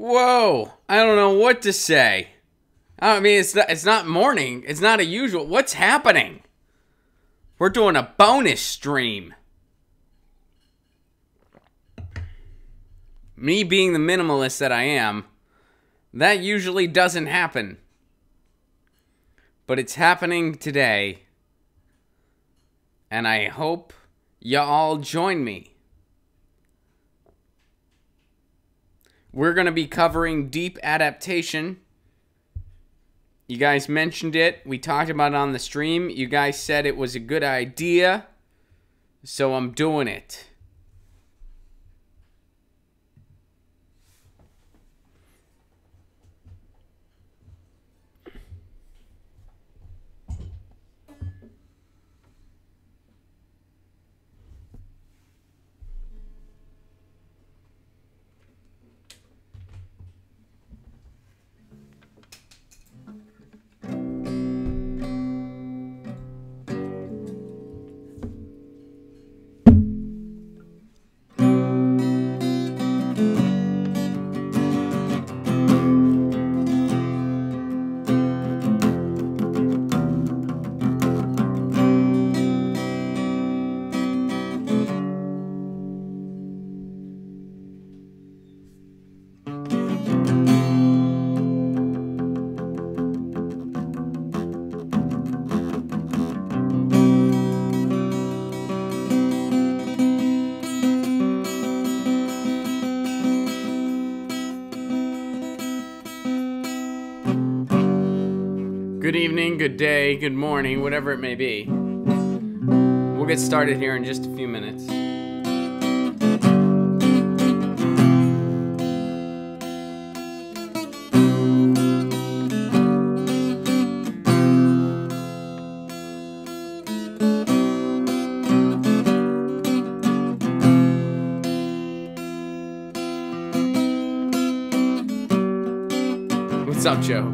Whoa, I don't know what to say. I mean, it's not morning. It's not a usual. What's happening? We're doing a bonus stream. Me being the minimalist that I am, that usually doesn't happen. But it's happening today. And I hope y'all join me. We're going to be covering deep adaptation. You guys mentioned it. We talked about it on the stream. You guys said it was a good idea. So I'm doing it. Good evening, good day, good morning, whatever it may be. We'll get started here in just a few minutes. What's up, Joe?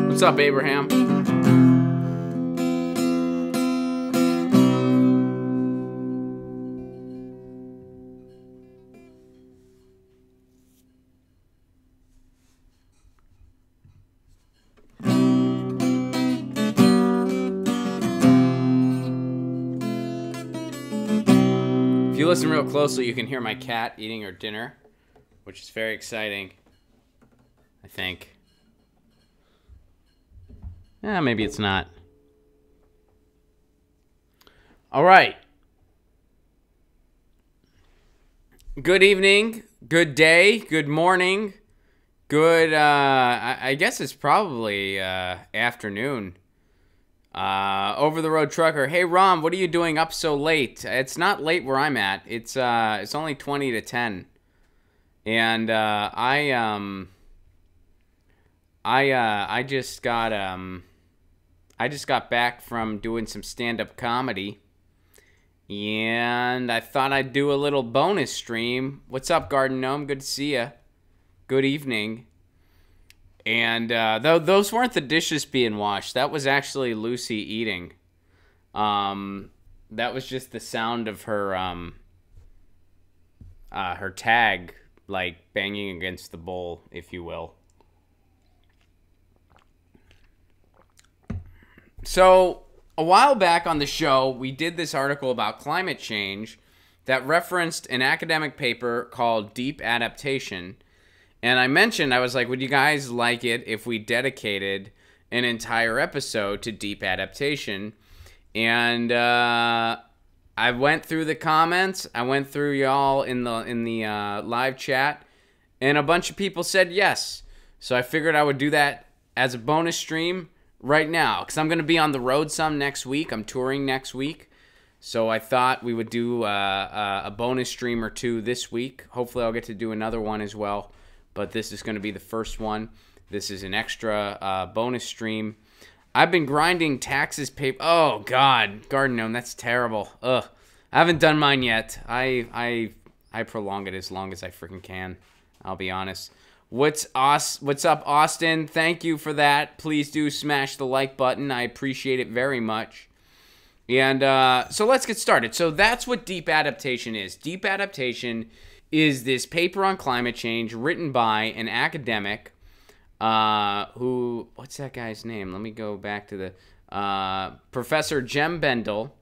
What's up, Abraham? If you listen real closely, you can hear my cat eating her dinner, which is very exciting, I think. Yeah, maybe it's not. All right. Good evening, good day, good morning, good, I guess it's probably afternoon. Over the road trucker. Hey, Rom, what are you doing up so late? It's not late where I'm at. It's only 20 to 10. And I just got back from doing some stand-up comedy, and I thought I'd do a little bonus stream. What's up, Garden Gnome? Good to see ya. Good evening. And those weren't the dishes being washed. That was actually Lucy eating. That was just the sound of her tag, like, banging against the bowl, if you will. So, a while back on the show, we did this article about climate change that referenced an academic paper called Deep Adaptation. And I mentioned, I was like, would you guys like it if we dedicated an entire episode to deep adaptation? And I went through the comments. I went through y'all in the live chat. And a bunch of people said yes. So I figured I would do that as a bonus stream right now, because I'm going to be on the road some next week. I'm touring next week. So I thought we would do a bonus stream or two this week. Hopefully I'll get to do another one as well. But this is going to be the first one. This is an extra bonus stream. I've been grinding taxes paper. Oh, God. Garden Gnome, that's terrible. Ugh. I haven't done mine yet. I prolong it as long as I freaking can. I'll be honest. What's up, Austin? Thank you for that. Please do smash the like button. I appreciate it very much. And so let's get started. So that's what deep adaptation is. Deep adaptation is this paper on climate change written by an academic who, what's that guy's name? Let me go back to the Professor Jem Bendel.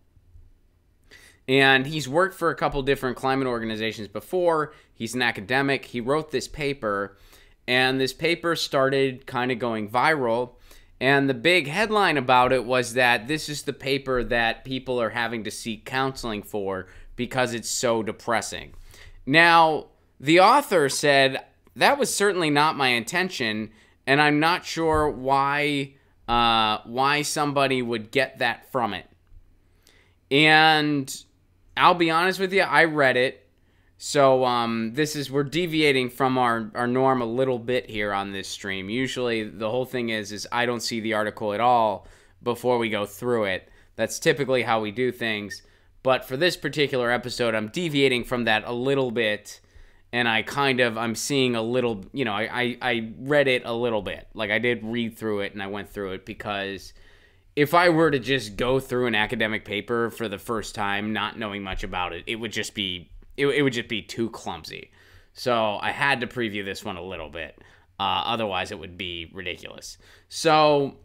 And he's worked for a couple different climate organizations before. He's an academic. He wrote this paper, and this paper started kind of going viral. And the big headline about it was that this is the paper that people are having to seek counseling for because it's so depressing. Now, the author said, that was certainly not my intention, and I'm not sure why somebody would get that from it. And I'll be honest with you, I read it. So we're deviating from our norm a little bit here on this stream. Usually the whole thing is I don't see the article at all before we go through it. That's typically how we do things. But for this particular episode, I'm deviating from that a little bit. And I'm seeing a little, I read it a little bit. Like I did read through it and I went through it because if I were to just go through an academic paper for the first time, not knowing much about it, it would just be too clumsy. So I had to preview this one a little bit. Otherwise, it would be ridiculous. So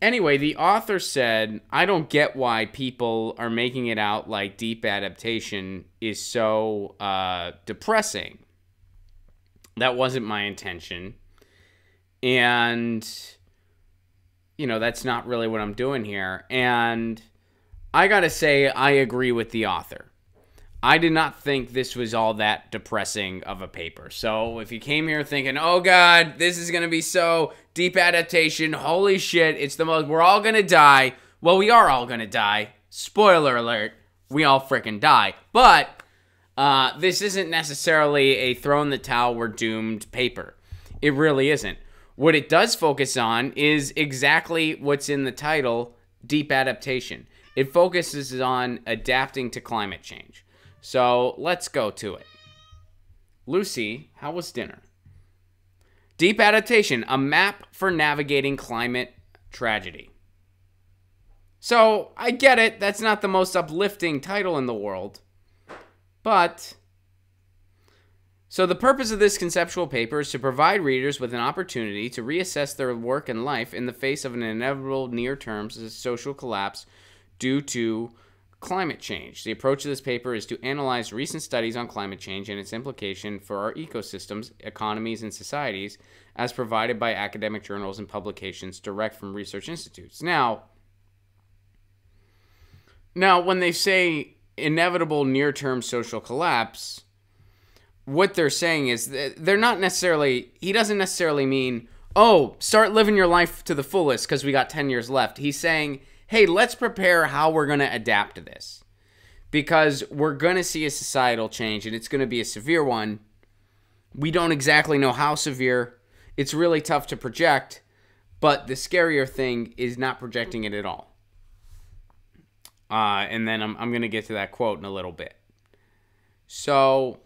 anyway, the author said, I don't get why people are making it out like deep adaptation is so depressing. That wasn't my intention. And that's not really what I'm doing here. And I gotta say, I agree with the author. I did not think this was all that depressing of a paper. So if you came here thinking, oh God, this is gonna be so deep adaptation, holy shit, it's the most, we're all gonna die. Well, we are all gonna die. Spoiler alert, we all freaking die. But this isn't necessarily a throw in the towel, we're doomed paper. It really isn't. What it does focus on is exactly what's in the title, deep adaptation. It focuses on adapting to climate change. So let's go to it. Lucy, how was dinner? Deep adaptation, a map for navigating climate tragedy. So I get it. That's not the most uplifting title in the world. But so the purpose of this conceptual paper is to provide readers with an opportunity to reassess their work and life in the face of an inevitable near-term social collapse due to climate change. The approach of this paper is to analyze recent studies on climate change and its implication for our ecosystems, economies, and societies as provided by academic journals and publications direct from research institutes. Now, when they say inevitable near-term social collapse, what they're saying is they're not necessarily, he doesn't necessarily mean, oh, start living your life to the fullest because we got 10 years left. He's saying, hey, let's prepare how we're going to adapt to this because we're going to see a societal change and it's going to be a severe one. We don't exactly know how severe. It's really tough to project, but the scarier thing is not projecting it at all. And then I'm going to get to that quote in a little bit. So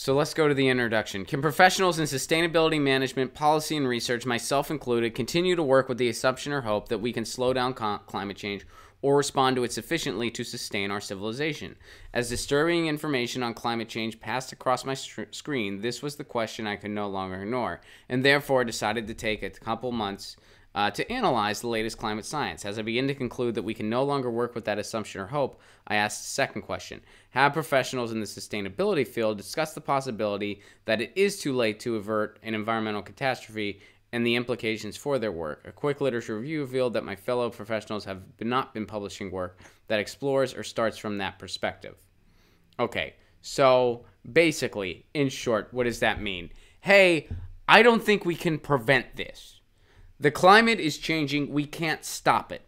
let's go to the introduction. Can professionals in sustainability management, policy, and research, myself included, continue to work with the assumption or hope that we can slow down climate change or respond to it sufficiently to sustain our civilization? As disturbing information on climate change passed across my screen, this was the question I could no longer ignore, and therefore decided to take a couple months to analyze the latest climate science. As I begin to conclude that we can no longer work with that assumption or hope, I asked the second question. Have professionals in the sustainability field discussed the possibility that it is too late to avert an environmental catastrophe and the implications for their work? A quick literature review revealed that my fellow professionals have not been publishing work that explores or starts from that perspective. Okay, so basically, in short, what does that mean? Hey, I don't think we can prevent this. The climate is changing. We can't stop it.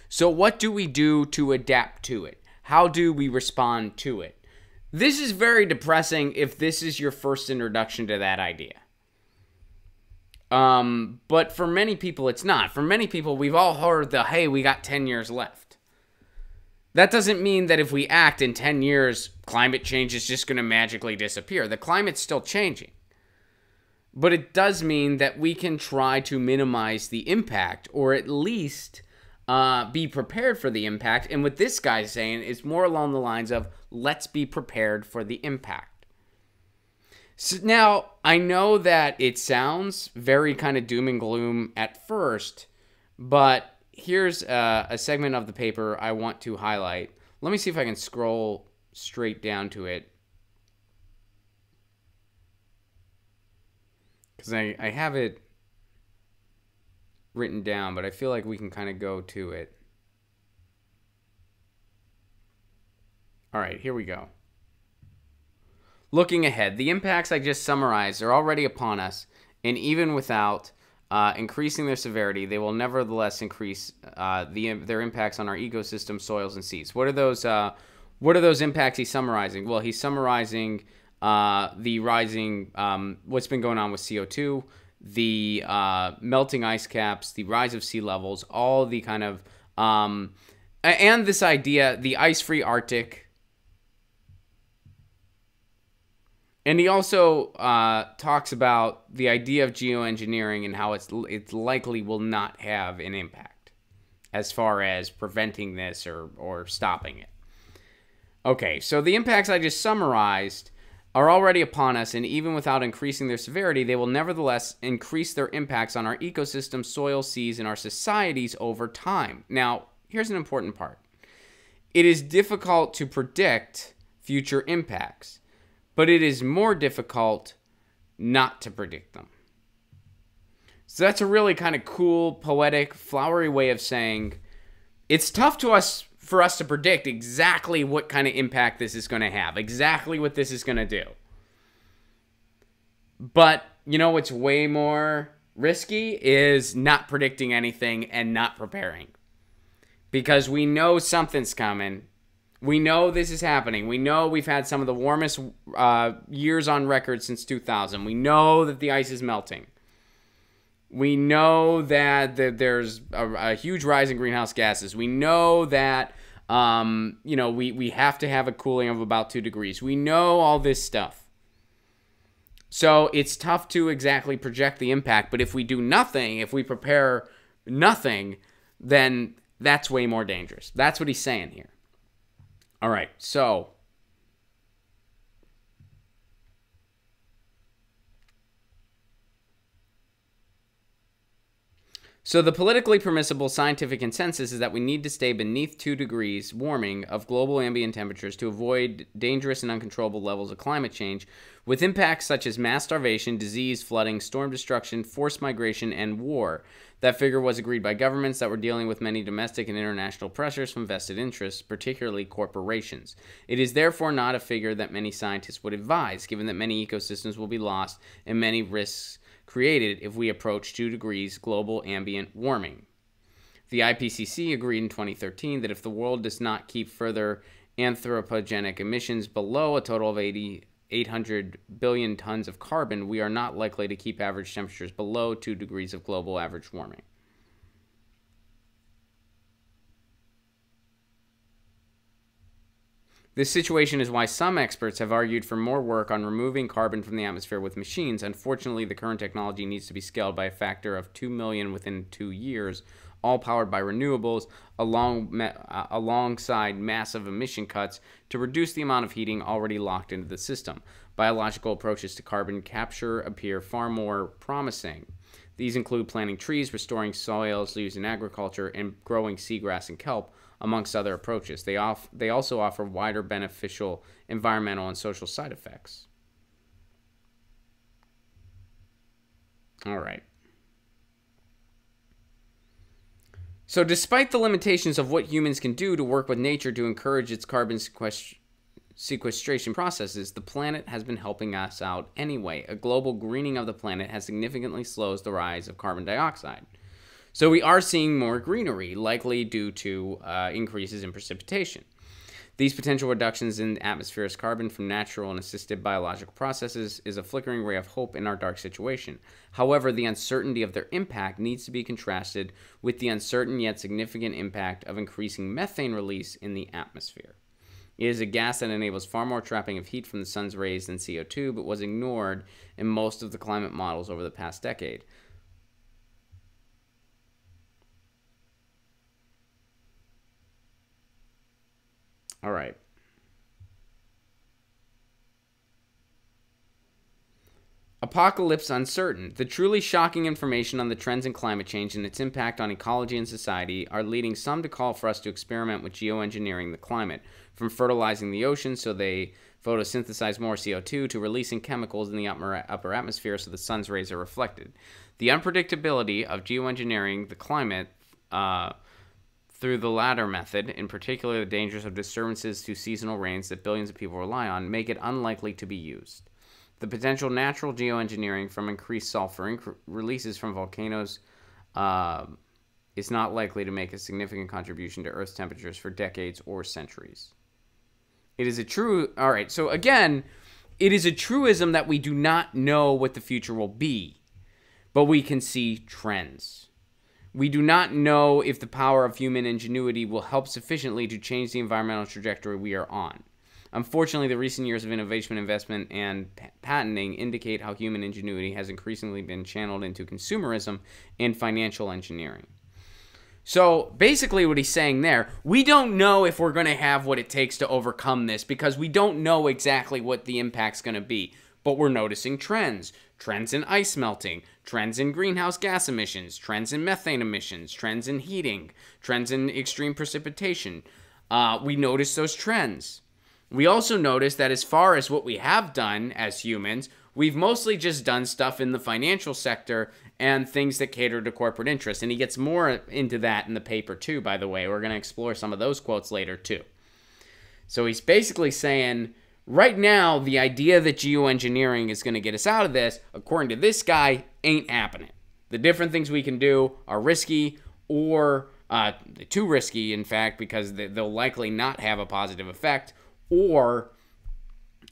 So what do we do to adapt to it? How do we respond to it? This is very depressing if this is your first introduction to that idea. But for many people, it's not. For many people, we've all heard the, hey, we got 10 years left. That doesn't mean that if we act in 10 years, climate change is just going to magically disappear. The climate's still changing. But it does mean that we can try to minimize the impact, or at least be prepared for the impact. And what this guy's saying is more along the lines of, let's be prepared for the impact. So now, I know that it sounds very kind of doom and gloom at first, but here's a segment of the paper I want to highlight. Let me see if I can scroll straight down to it, because I have it written down, but I feel like we can kind of go to it. All right, here we go. Looking ahead, the impacts I just summarized are already upon us, and even without increasing their severity, they will nevertheless increase their impacts on our ecosystem, soils, and seas. What are those impacts he's summarizing? Well, he's summarizing the rising, what's been going on with CO2, the melting ice caps, the rise of sea levels, all the kind of, and this idea, the ice-free Arctic. And he also talks about the idea of geoengineering and how it's likely will not have an impact as far as preventing this or stopping it. Okay, so the impacts I just summarized are already upon us, and even without increasing their severity, they will nevertheless increase their impacts on our ecosystem, soil, seas, and our societies over time. Now, here's an important part. It is difficult to predict future impacts, but it is more difficult not to predict them. So that's a really kind of cool, poetic, flowery way of saying it's tough for us to predict exactly what kind of impact this is going to have, exactly what this is going to do. But, you know what's way more risky is not predicting anything and not preparing. Because we know something's coming. We know this is happening. We know we've had some of the warmest years on record since 2000. We know that the ice is melting. We know that there's a huge rise in greenhouse gases. We know that we have to have a cooling of about 2 degrees. We know all this stuff. So it's tough to exactly project the impact. But if we do nothing, if we prepare nothing, then that's way more dangerous. That's what he's saying here. All right, so the politically permissible scientific consensus is that we need to stay beneath 2 degrees warming of global ambient temperatures to avoid dangerous and uncontrollable levels of climate change, with impacts such as mass starvation, disease, flooding, storm destruction, forced migration, and war. That figure was agreed by governments that were dealing with many domestic and international pressures from vested interests, particularly corporations. It is therefore not a figure that many scientists would advise, given that many ecosystems will be lost and many risks created if we approach 2 degrees global ambient warming. The IPCC agreed in 2013 that if the world does not keep further anthropogenic emissions below a total of 800 billion tons of carbon, we are not likely to keep average temperatures below 2 degrees of global average warming. This situation is why some experts have argued for more work on removing carbon from the atmosphere with machines. Unfortunately, the current technology needs to be scaled by a factor of 2 million within 2 years, all powered by renewables, alongside massive emission cuts to reduce the amount of heating already locked into the system. Biological approaches to carbon capture appear far more promising. These include planting trees, restoring soils used in agriculture, and growing seagrass and kelp, amongst other approaches. They also offer wider beneficial environmental and social side effects. All right. So despite the limitations of what humans can do to work with nature to encourage its carbon sequestration processes, the planet has been helping us out anyway. A global greening of the planet has significantly slowed the rise of carbon dioxide. So we are seeing more greenery, likely due to increases in precipitation. These potential reductions in atmospheric carbon from natural and assisted biological processes is a flickering ray of hope in our dark situation. However, the uncertainty of their impact needs to be contrasted with the uncertain yet significant impact of increasing methane release in the atmosphere. It is a gas that enables far more trapping of heat from the sun's rays than CO2, but was ignored in most of the climate models over the past decade. All right. Apocalypse uncertain. The truly shocking information on the trends in climate change and its impact on ecology and society are leading some to call for us to experiment with geoengineering the climate, from fertilizing the oceans so they photosynthesize more CO2 to releasing chemicals in the upper atmosphere so the sun's rays are reflected. The unpredictability of geoengineering the climate through the latter method, in particular the dangers of disturbances to seasonal rains that billions of people rely on, make it unlikely to be used. The potential natural geoengineering from increased sulfur releases from volcanoes is not likely to make a significant contribution to Earth's temperatures for decades or centuries. It is a true... All right, so again, it is a truism that we do not know what the future will be, but we can see trends. We do not know if the power of human ingenuity will help sufficiently to change the environmental trajectory we are on. Unfortunately, the recent years of innovation, investment, and patenting indicate how human ingenuity has increasingly been channeled into consumerism and financial engineering. So basically what he's saying there, we don't know if we're going to have what it takes to overcome this because we don't know exactly what the impact's going to be. But we're noticing trends. Trends in ice melting, trends in greenhouse gas emissions, trends in methane emissions, trends in heating, trends in extreme precipitation. We notice those trends. We also notice that as far as what we have done as humans, we've mostly just done stuff in the financial sector and things that cater to corporate interests. And he gets more into that in the paper too, by the way. We're going to explore some of those quotes later too. So he's basically saying, right now, the idea that geoengineering is going to get us out of this, according to this guy, ain't happening. The different things we can do are risky or too risky, in fact, because they'll likely not have a positive effect, or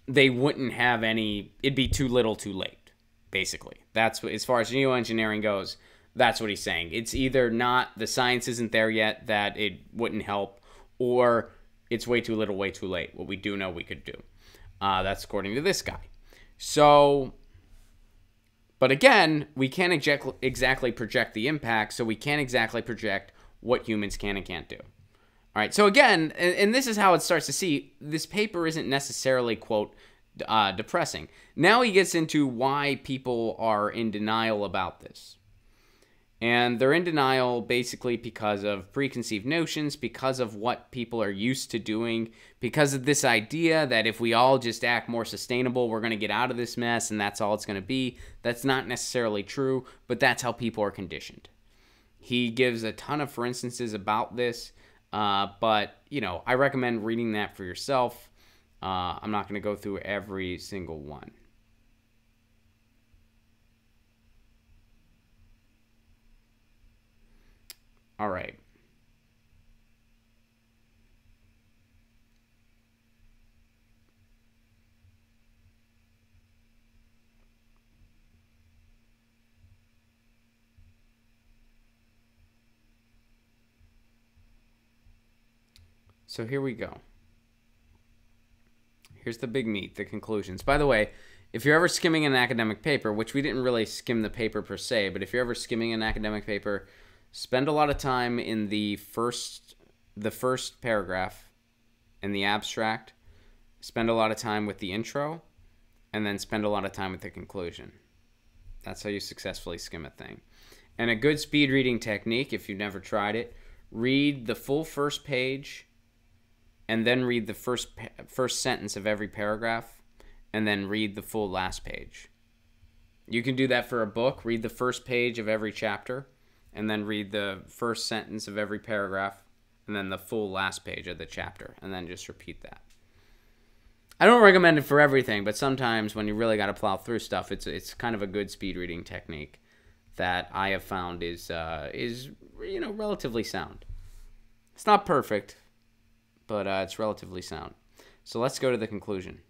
they wouldn't have any, it'd be too little too late, basically. That's what, as far as geoengineering goes, that's what he's saying. It's either not, the science isn't there yet that it wouldn't help, or it's way too little, way too late, what we do know we could do. That's according to this guy. So, but again, we can't exactly project the impact, so we can't exactly project what humans can and can't do. All right, so again, and this is how it starts to see, this paper isn't necessarily, quote, depressing. Now he gets into why people are in denial about this. And they're in denial basically because of preconceived notions, because of what people are used to doing, because of this idea that if we all just act more sustainable, we're going to get out of this mess and that's all it's going to be. That's not necessarily true, but that's how people are conditioned. He gives a ton of for instances about this. But, you know, I recommend reading that for yourself. I'm not going to go through every single one. All right. So here we go. Here's the big meat, the conclusions. By the way, if you're ever skimming an academic paper, which we didn't really skim the paper per se, but if you're ever skimming an academic paper, spend a lot of time in the first paragraph in the abstract, spend a lot of time with the intro, and then spend a lot of time with the conclusion. That's how you successfully skim a thing. And a good speed reading technique, if you've never tried it, read the full first page, and then read the first sentence of every paragraph, and then read the full last page. You can do that for a book. Read the first page of every chapter, and then read the first sentence of every paragraph, and then the full last page of the chapter, and then just repeat that. I don't recommend it for everything, but sometimes when you really got to plow through stuff, it's kind of a good speed reading technique that I have found is relatively sound. It's not perfect, but it's relatively sound. So let's go to the conclusion.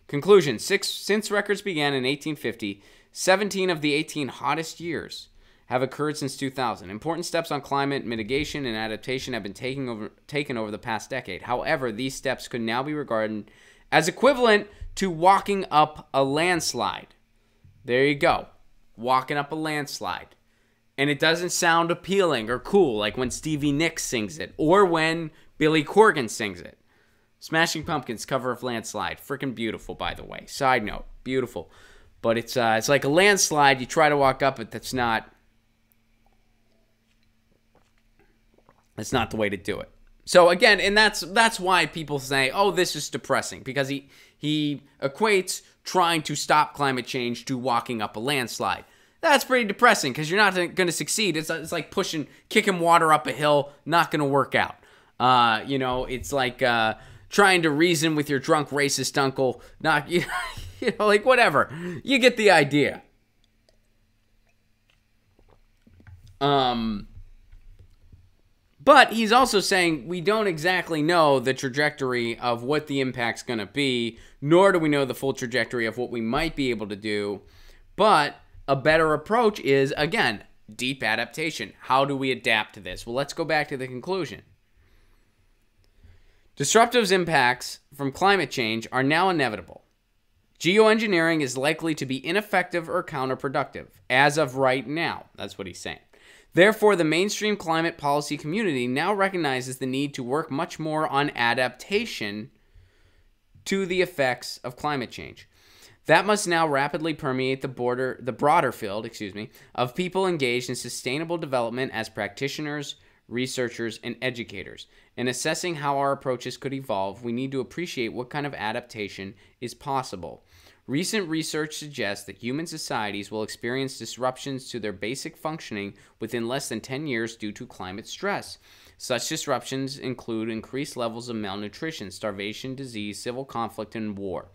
Conclusion: since records began in 1850, 17 of the 18 hottest years have occurred since 2000. Important steps on climate mitigation and adaptation have been taken over the past decade. However, these steps could now be regarded as equivalent to walking up a landslide. There you go. Walking up a landslide. And it doesn't sound appealing or cool like when Stevie Nicks sings it or when Billy Corgan sings it. Smashing Pumpkins cover of Landslide. Freaking beautiful, by the way. Side note, beautiful. But it's like a landslide. You try to walk up it. That's not the way to do it. So again, and that's why people say, oh, this is depressing. Because he equates trying to stop climate change to walking up a landslide. That's pretty depressing because you're not going to succeed. It's like kicking water up a hill, not going to work out. It's like trying to reason with your drunk racist uncle, not, like whatever. You get the idea. But he's also saying we don't exactly know the trajectory of what the impact's going to be, nor do we know the full trajectory of what we might be able to do. But a better approach is, again, deep adaptation. How do we adapt to this? Well, let's go back to the conclusion. Disruptive impacts from climate change are now inevitable. Geoengineering is likely to be ineffective or counterproductive, as of right now. That's what he's saying. Therefore, the mainstream climate policy community now recognizes the need to work much more on adaptation to the effects of climate change. That must now rapidly permeate the broader field, of people engaged in sustainable development as practitioners, researchers, and educators. In assessing how our approaches could evolve, we need to appreciate what kind of adaptation is possible. Recent research suggests that human societies will experience disruptions to their basic functioning within less than 10 years due to climate stress. Such disruptions include increased levels of malnutrition, starvation, disease, civil conflict, and war,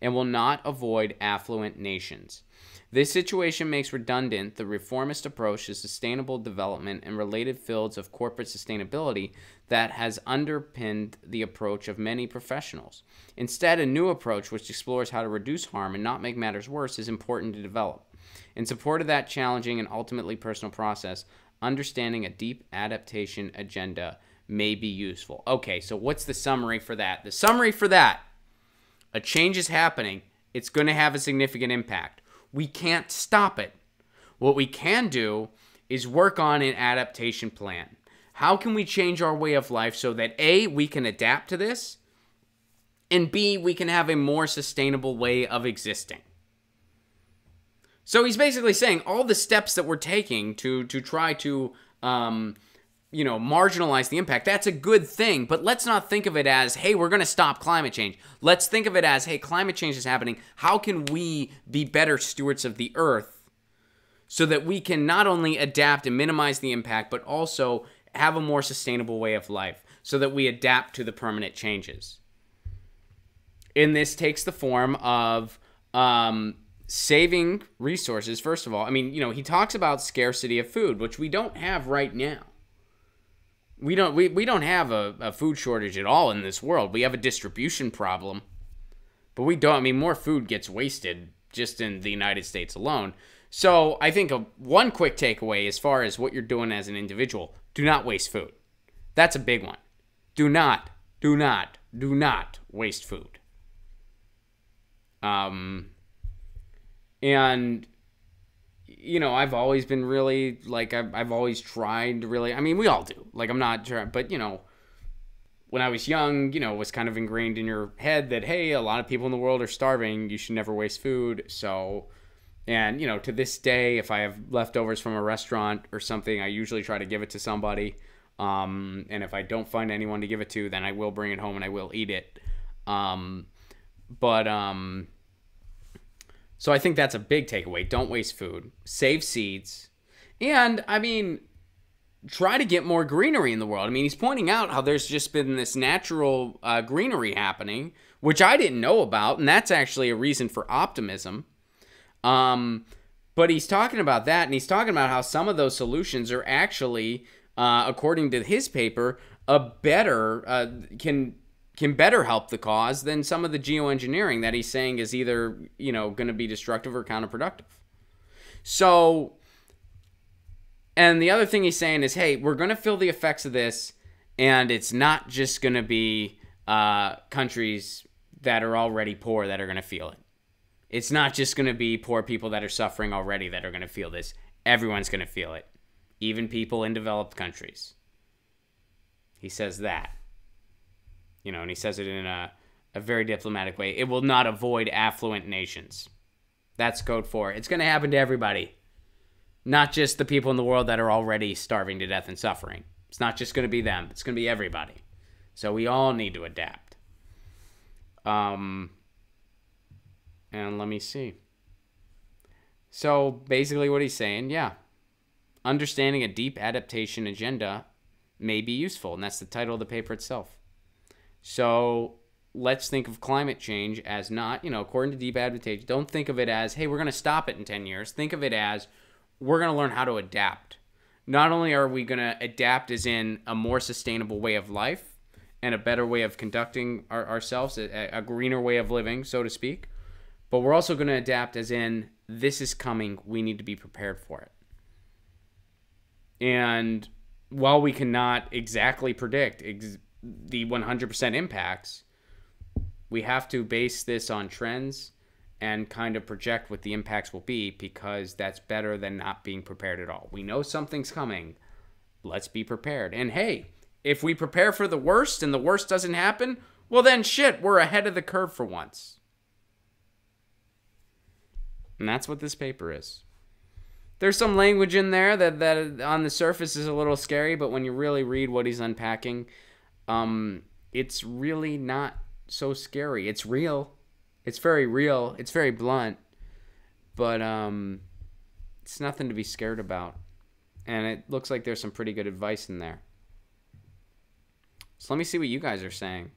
and will not avoid affluent nations. This situation makes redundant the reformist approach to sustainable development and related fields of corporate sustainability that has underpinned the approach of many professionals. Instead, a new approach which explores how to reduce harm and not make matters worse is important to develop. In support of that challenging and ultimately personal process, understanding a deep adaptation agenda may be useful. Okay, so what's the summary for that? The summary for that: a change is happening. It's going to have a significant impact. We can't stop it. What we can do is work on an adaptation plan. How can we change our way of life so that A, we can adapt to this, and B, we can have a more sustainable way of existing? So he's basically saying all the steps that we're taking to try to marginalize the impact, that's a good thing, but let's not think of it as, hey, we're going to stop climate change. Let's think of it as, hey, climate change is happening. How can we be better stewards of the earth so that we can not only adapt and minimize the impact, but also have a more sustainable way of life so that we adapt to the permanent changes? And this takes the form of saving resources, first of all. I mean, he talks about scarcity of food, which we don't have right now. We don't have a food shortage at all in this world. We have a distribution problem, but we don't. I mean, more food gets wasted just in the United States alone. So I think one quick takeaway as far as what you're doing as an individual: do not waste food. That's a big one. Do not waste food. And I've always been really, I've always tried to really, we all do. I'm not trying, but, when I was young, it was kind of ingrained in your head that, hey, a lot of people in the world are starving. You should never waste food. So, and, to this day, if I have leftovers from a restaurant or something, I usually try to give it to somebody. And if I don't find anyone to give it to, then I will bring it home and I will eat it. So I think that's a big takeaway. Don't waste food. Save seeds. And, try to get more greenery in the world. He's pointing out how there's just been this natural greenery happening, which I didn't know about, and that's actually a reason for optimism. But he's talking about that, and he's talking about how some of those solutions are actually, according to his paper, a better can better help the cause than some of the geoengineering that he's saying is either, going to be destructive or counterproductive. So, and the other thing he's saying is, hey, we're going to feel the effects of this, and it's not just going to be countries that are already poor that are going to feel it. It's not just going to be poor people that are suffering already that are going to feel this. Everyone's going to feel it, even people in developed countries. He says that. And he says it in a very diplomatic way. It will not avoid affluent nations. That's code for it. It's going to happen to everybody. Not just the people in the world that are already starving to death and suffering. It's not just going to be them. It's going to be everybody. So we all need to adapt. And let me see. So basically what he's saying, yeah, understanding a deep adaptation agenda may be useful. And that's the title of the paper itself. So let's think of climate change as not, according to deep adaptation, don't think of it as, hey, we're going to stop it in 10 years. Think of it as we're going to learn how to adapt. Not only are we going to adapt as in a more sustainable way of life and a better way of conducting ourselves, a greener way of living, so to speak, but we're also going to adapt as in this is coming. We need to be prepared for it. And while we cannot exactly predict the 100% impacts, we have to base this on trends and kind of project what the impacts will be, because that's better than not being prepared at all. We know something's coming. Let's be prepared. And hey, if we prepare for the worst and the worst doesn't happen, well then shit, we're ahead of the curve for once. And that's what this paper is. There's some language in there that on the surface is a little scary, but when you really read what he's unpacking, it's really not so scary. It's real. It's very real. It's very blunt. But it's nothing to be scared about. And it looks like there's some pretty good advice in there. So let me see what you guys are saying.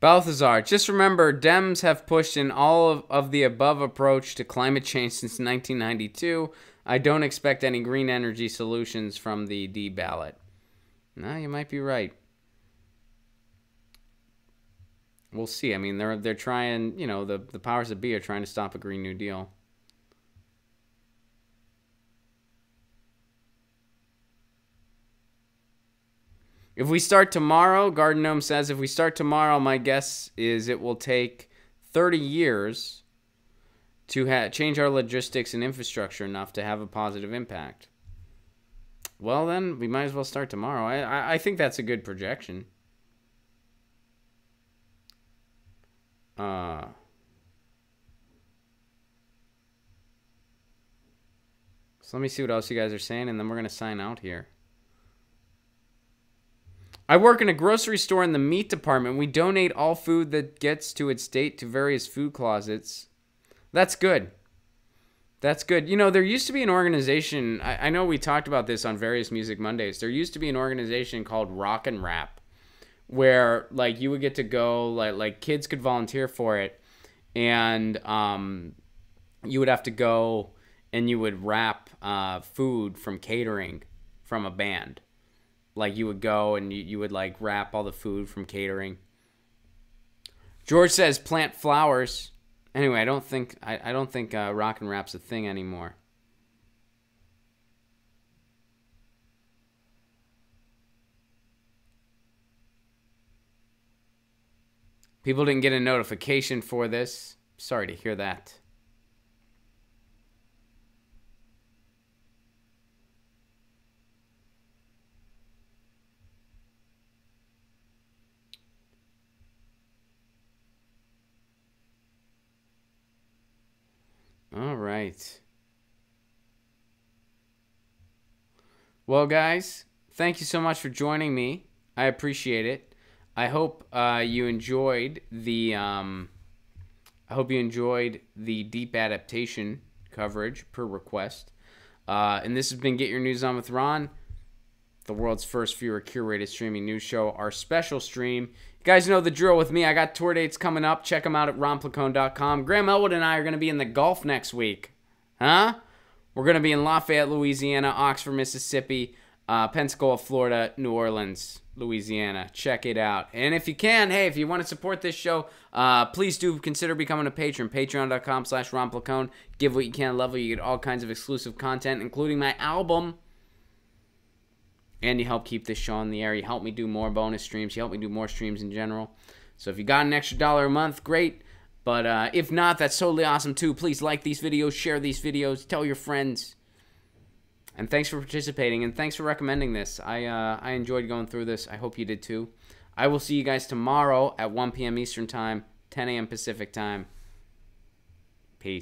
Balthazar, just remember, Dems have pushed in all of the above approach to climate change since 1992. I don't expect any green energy solutions from the D ballot. No, you might be right. We'll see. I mean, they're trying, the powers that be are trying to stop a Green New Deal. If we start tomorrow, Garden Gnome says, if we start tomorrow, my guess is it will take 30 years to change our logistics and infrastructure enough to have a positive impact. Well, then, we might as well start tomorrow. I think that's a good projection. So let me see what else you guys are saying, and then we're going to sign out here. I work in a grocery store in the meat department. We donate all food that gets to its date to various food closets. That's good. That's good. There used to be an organization. I know we talked about this on various Music Mondays. There used to be an organization called Rock and Rap, where you would get to go, like kids could volunteer for it, and you would have to go and you would wrap food from catering from a band. You would go and you would wrap all the food from catering. George says plant flowers. Anyway, I don't think rock and rap's a thing anymore. People didn't get a notification for this. Sorry to hear that. All right. Well, guys, thank you so much for joining me. I appreciate it. I hope you enjoyed the deep adaptation coverage per request. And this has been Get Your News On with Ron, the world's first viewer curated streaming news show. Our special stream. You guys know the drill with me. I got tour dates coming up. Check them out at ronplacone.com. Graham Elwood and I are going to be in the Gulf next week. Huh? We're going to be in Lafayette, Louisiana, Oxford, Mississippi, Pensacola, Florida, New Orleans, Louisiana. Check it out. And if you can, hey, if you want to support this show, please do consider becoming a patron. Patreon.com/RonPlacone. Give what you can, level. You get all kinds of exclusive content, including my album. And you help keep this show on the air. You help me do more bonus streams. You help me do more streams in general. So if you got an extra $1 a month, great. But if not, that's totally awesome too. Please like these videos, share these videos, tell your friends. And thanks for participating, and thanks for recommending this. I enjoyed going through this. I hope you did too. I will see you guys tomorrow at 1 p.m. Eastern Time, 10 a.m. Pacific Time. Peace.